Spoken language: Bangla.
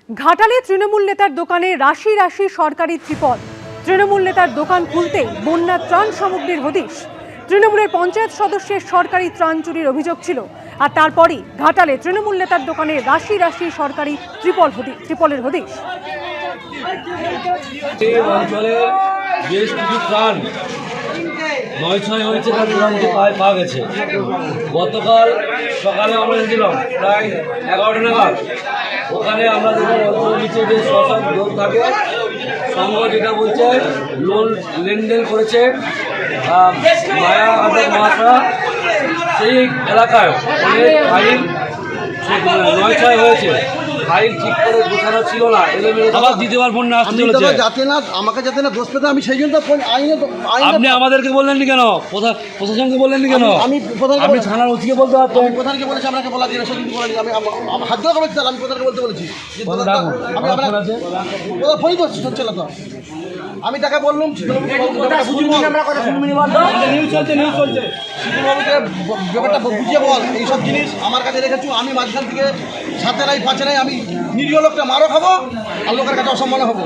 ঘাটালে তৃণমূল নেতার দোকানে রাশি রাশি সরকারি ত্রিপল। তৃণমূল নেতার দোকান খুলতেই বন্যার ত্রাণ সামগ্রীর হদিশ। তৃণমূলের পঞ্চায়েত সদস্যের সরকারি ত্রাণ চুরির অভিযোগ ছিল, আর তারপরই ঘাটালে তৃণমূল নেতার দোকানে রাশি রাশি সরকারি ত্রিপলের হদিশ। অঞ্চলে বেশ কিছু ত্রাণ নয় হয়েছে, তার মোটামুটি পাওয়া গেছে। গতকাল সকালে আমরা এসেছিলাম প্রায় 11টা নাগাদ। ওখানে আমরা দেখলাম অঞ্চল নিচে যে সব লোন থাকে, সংঘ যেটা বলছে লোন লেনদেন করেছে মায়া আদক মাথা, সেই এলাকায় অনেক ফাইল 9 হয়েছে। ফাইল ঠিক করে গোছানো ছিল না, আবার দ্বিতীয়বার ফোন না আসতে চলেছে। যাতে না আমাকে যাতে না দোষ পেতে, আমি সেই জন্য আইনে আপনি আমাদেরকে বললেননি কেন? প্রশাসনকে বললেননি কেন? আপনি থানার ওসিকে বলতে পারতেন। আমি প্রধানকে বলেছি, আপনাকে বলা দিয়ে সেদিন বলেছি। আমি হাত ধরে বলেছি, আমি প্রধানকে বলতে বলেছি। ফোনই করছি, চলছে না তো। আমি তাকে বললাম ব্যাপারটা বুঝিয়ে বল, এইসব জিনিস আমার কাছে রেখেছো। আমি মাঝখান থেকে সাথে নাই পাঁচে নাই, আমি নিরীহ লোকটা মারও খাবো আর লোকের কাছে অসম্মান হবো।